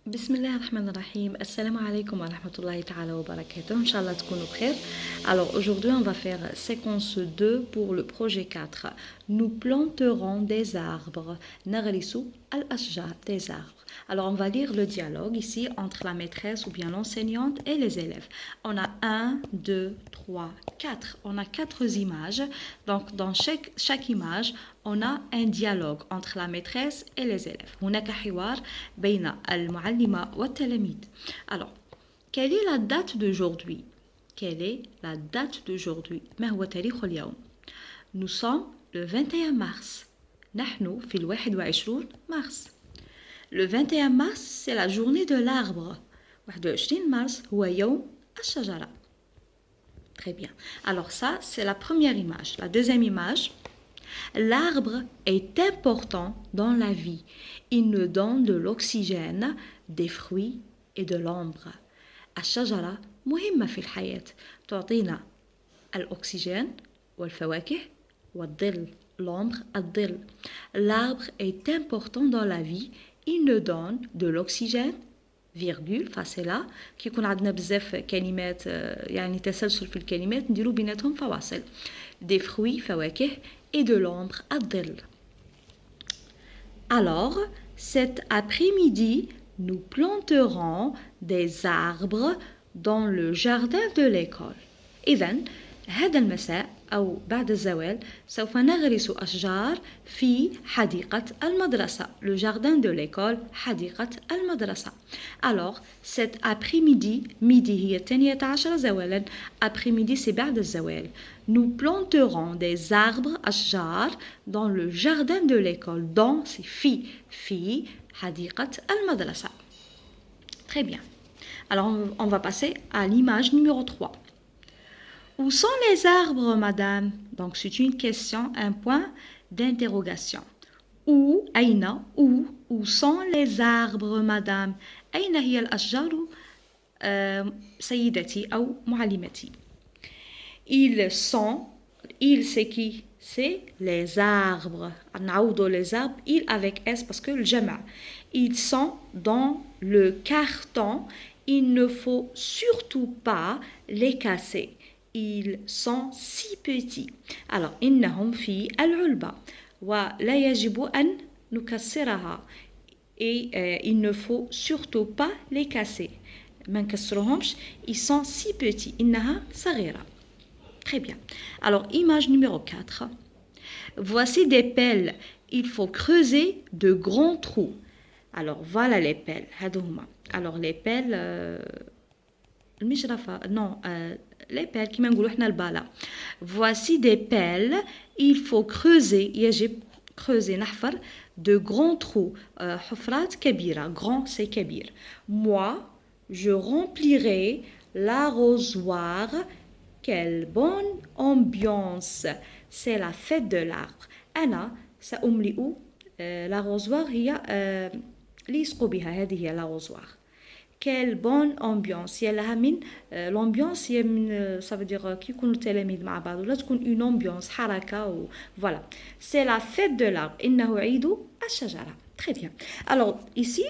بسم الله الرحمن الرحيم. السلام عليكم ورحمة الله تعالى وبركاته. Inch'Allah تكونوا بخير. Alors aujourd'hui on va faire séquence 2 pour le projet 4. Nous planterons des arbres. نغرس الأشجار, des arbres. Alors on va lire le dialogue ici entre la maîtresse ou bien l'enseignante et les élèves. On a 1, 2, 3, 4. On a 4 images. Donc dans chaque image, on a un dialogue entre la maîtresse et les élèves. هناك حوار بين المعلمة والتلاميذ. Alors, quelle est la date d'aujourd'hui? Quelle est la date d'aujourd'hui? ما هو تاريخ اليوم? Nous sommes le 21 mars. نحن في 21 mars. Le 21 mars, c'est la journée de l'arbre. 21 mars هو يوم الشجرة. Très bien. Alors ça, c'est la première image. La deuxième image, l'arbre est important dans la vie. Il nous donne de l'oxygène, des fruits et de l'ombre. الشجرة مهمة في الحياة. تعطينا الأكسجين والفواكه والظل. L'ombre, الظل. L'arbre est important dans la vie. Il nous donne de l'oxygène, virgule, فاصلة. كي يكون عندنا بزاف كلمات يعني تسلسل في الكلمات نديرو بيناتهم فواصل. Des fruits, فواكه, et de l'ombre, الظل. Alors, cet après-midi, nous planterons des arbres dans le jardin de l'école. إذن هذا المساء أو بعد الزوال سوف نغرس أشجار في حديقة المدرسة. Le jardin de l'école, حديقة المدرسة. Alors, cet après-midi, midi هي الثانية عشر زوالا. Après-midi, c'est بعد الزوال. Nous planterons des arbres, أشجار, dans le jardin de l'école. Dans, c'est في حديقة المدرسة. Très bien. Alors, on va passer à l'image numéro 3. Où sont les arbres, madame? Donc, c'est une question, un point d'interrogation. Où, أين, où sont les arbres, madame? أين هي الأشجار سيدتي أو معلمتي? Ils sont, ils c'est qui? C'est les arbres. نعوضوا les arbres, ils avec S parce que le جمع. Ils sont dans le carton. Il ne faut surtout pas les casser. Ils sont si petits. Alors, إنهم في العلبة ولا يجب أن نكسرها. Et il ne faut surtout pas les casser. ما نكسرهمش. Ils sont si petits. إنها صغيرة. Très bien. Alors, image numéro 4. Voici des pelles. Il faut creuser de grands trous. Alors, voilà les pelles. Alors, les pelles... المجرفة. Non, les pelles كما نقولوا احنا البالة. Voici des pelles. Il faut creuser. يجب creuser نحفر de grands trous. حفرات كبيرة. Grand, c'est كبير. Moi, je remplirai l'arrosoir. Quelle bonne ambiance. C'est la fête de l'arbre. أنا سأملئ l'arrosoir هي اللي يسقوا بها. هذه هي l'arrosoir. Quelle bonne ambiance. يلها من l'ambiance هي من ça veut dire كي يكونوا التلاميذ مع بعض ولا تكون une ambiance حركة voilà. C'est la fête de l'arbre. إنه عيد الشجرة. Très bien. Alors ici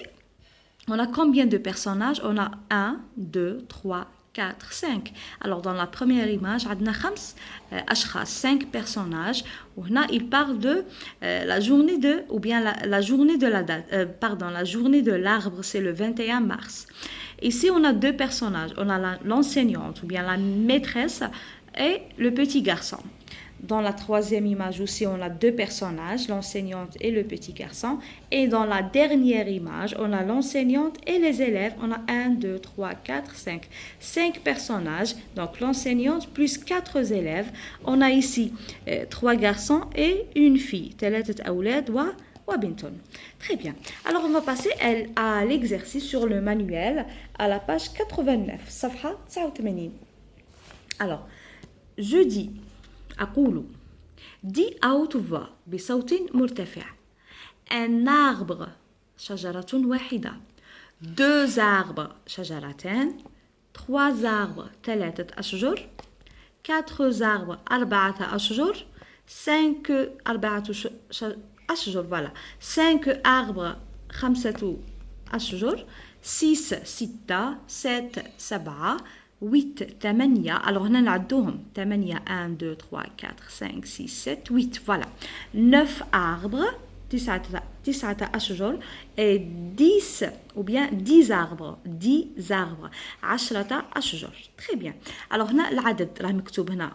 on a combien de personnages? On a 1, 2, 3, 4, 5. Alors dans la première image عندنا 5 أشخاص, 5 personnages. وهنا il parle de la journée de ou bien la journée de la date la journée de l'arbre, c'est le 21 mars. Ici on a 2 personnages. On a l'enseignante ou bien la maîtresse et le petit garçon. Dans la troisième image aussi, on a 2 personnages, l'enseignante et le petit garçon. Et dans la dernière image, on a l'enseignante et les élèves. On a 1, 2, 3, 4, 5. 5 personnages, donc l'enseignante plus 4 élèves. On a ici 3 garçons et une fille. ثلاثة أولاد وبنت. Très bien. Alors, on va passer à l'exercice sur le manuel à la page 89. صفحة 89. Alors, je dis... أقول دي أو تفوا بصوت مرتفع. Un arbre شجرة واحدة. 2 arbres شجرتان. 3 arbres 3 أشجر. 4 arbres 4 أشجر. 5 4 أشجر voilà. 5 arbres 5 أشجر 6 ستة 7 7 8 8 alors هنا نعدوهم 8 1 2 3 4 5 6 7 8 voilà 9 arbres 9 أشجر et 10 ou bien 10 arbres 10 arbres 10 أشجر très bien alors هنا العدد راه مكتوب هنا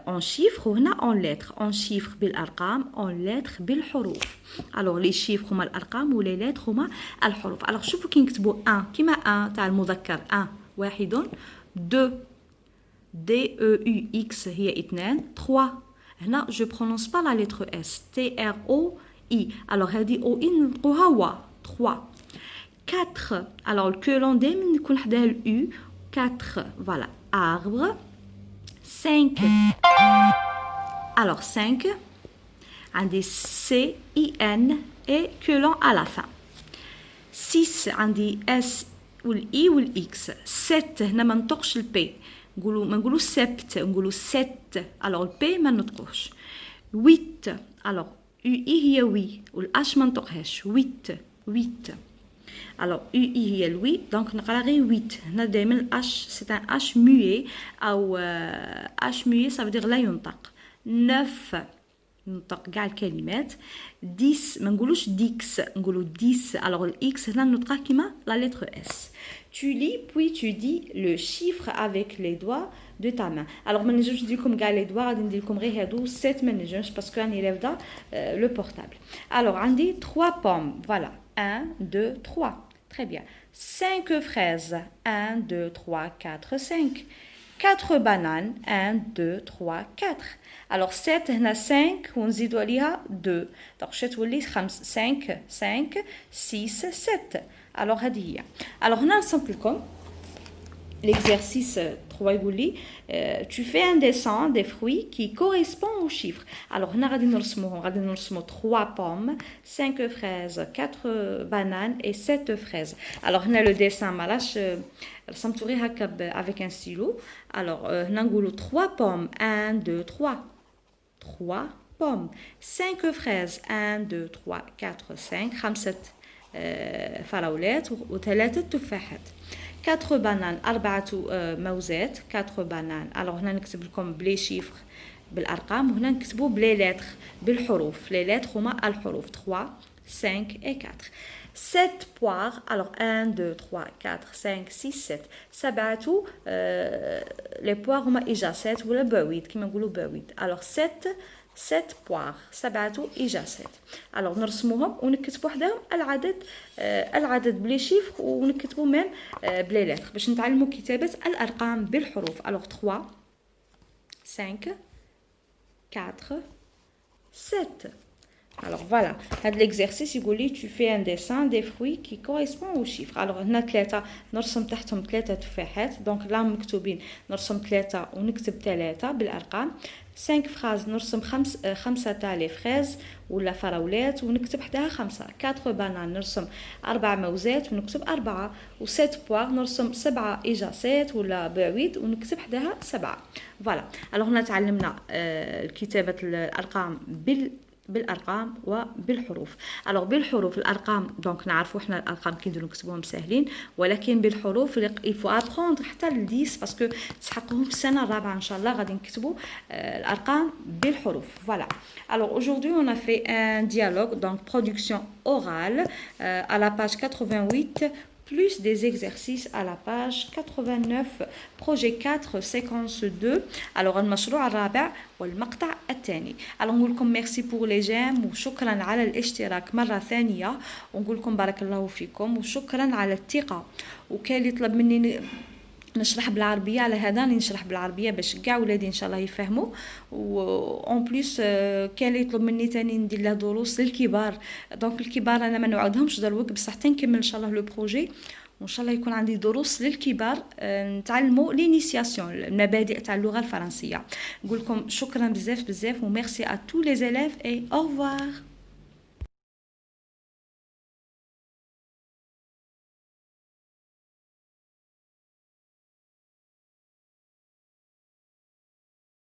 en chiffres وهنا en lettres en chiffres بالأرقام en lettres بالحروف alors les chiffres هما الأرقام و les lettres هما الحروف alors شوفوا كي نكتبوا 1 كيما 1 تاع المذكر 1 واحد 2 D E U X هي 2 3 هنا je prononce pas la lettre S T R O I alors هذه O I نطقوها و 3 4 alors الكولون دائما يكون حداه ال U 4 voilà arbre 5 alors 5 عندي C I N et colon à la fin 6 عندي S والإي والإكس 7 هنا ما نطقش البي نقولوا ما نقولوا سبت نقولوا 7 alors البي ما نطقوش 8 alors يو إي هي وي والأش ما نطقهاش 8 alors يو إي هي الوي دونك نقرا غير 8 هنا دائما الأش سي ان أش موي أو أش موي ça veut dire لا ينطق 9 نطق كاع الكلمات 10 ما نقولوش ديكس نقولوا 10 alors الاكس هنا نطقها كيما لا لتر اس tu lis puis tu dis le chiffre avec les doigts de ta main alors ما نجمش ندير لكم كاع لي دوا غادي ندير لكم غير هادو 7 ما نجمش باسكو راني رافده لو بورتابل alors عندي 3 pommes voilà 1 2 3 très bien 5 fraises 1 2 3 4 5 4 bananes 1 2 3 4 alors 7 هنا 5 ونزيدوا عليها 2 دونك شات تولي 5 6 7 alors هذه هي alors هنا نصمت لكم l'exercice 3 يقول لي tu fais un dessin des fruits qui correspond aux chiffres alors هنا غادي نرسموا 3 pommes 5 fraises 4 bananes et 7 fraises alors هنا le dessin مالاش رسمته غير هكا avec un stylo alors هنا نقولوا 3 pommes 1 2 3 3 pommes 5 fraises 1 2 3 4 5 5 فراولات وثلاثة تفاحات 4 بانان 4 موزات 4 بانان alors هنا نكتب لكم بلي شيفر بالارقام وهنا نكتبوا بلي لتر بالحروف لي لتر هما الحروف 3 5 et 4 7 poires alors 1 2 3 4 5 6 7 سبعة لي بوار هما اجاسات ولا باويد كيما نقولوا باويد alors 7 بوار 7 إجاسات alors نرسموهم ونكتبوا حداهم العدد بلي شيفر ونكتبوا ميم بلي لتر باش نتعلموا كتابة الأرقام بالحروف alors 3 5 4 7 alors voilà هذا l'exercice يقول لي tu fais un dessin des fruits qui correspond aux chiffres alors هنا 3 نرسم تحتهم 3 تفاحات دونك راهم مكتوبين نرسم 3 ونكتب 3 بالارقام 5 فراز نرسم 5 تاع لي فريز ولا فراولات ونكتب حداها 5 4 بانان نرسم 4 موزات ونكتب 4 و7 بوار نرسم 7 اجاسات ولا بعويد ونكتب حداها 7 فوالا alors هنا تعلمنا كتابة الارقام بالارقام وبالحروف alors بالحروف الارقام دونك نعرفوا احنا الارقام كي نديرو نكتبوهم ساهلين ولكن بالحروف il faut apprendre حتى ل 10 باسكو تسحقوهم في السنه الرابعه ان شاء الله غادي نكتبوا الارقام بالحروف voilà alors aujourd'hui on a fait un dialogue donc production orale à la page 88 plus des exercices à la page 89 projet 4 séquence 2 alors المشروع الرابع والمقطع الثاني alors نقول لكم ميرسي بور لي جيم وشكرا على الاشتراك مره ثانيه ونقول لكم بارك الله فيكم وشكرا على الثقه وكان يطلب مني نشرح بالعربيه على هذا نشرح بالعربيه باش كاع ولادي ان شاء الله يفهموا و اون بليس كان يطلب مني ثاني ندير له دروس للكبار دونك الكبار انا ما نوعدهمش دروك بصح تنكمل ان شاء الله لو بروجي وان شاء الله يكون عندي دروس للكبار نتعلموا لينيسياسيون المبادئ تاع اللغه الفرنسيه نقول لكم شكرا بزاف وميرسي ا تو لي زيليف اي او ريفوار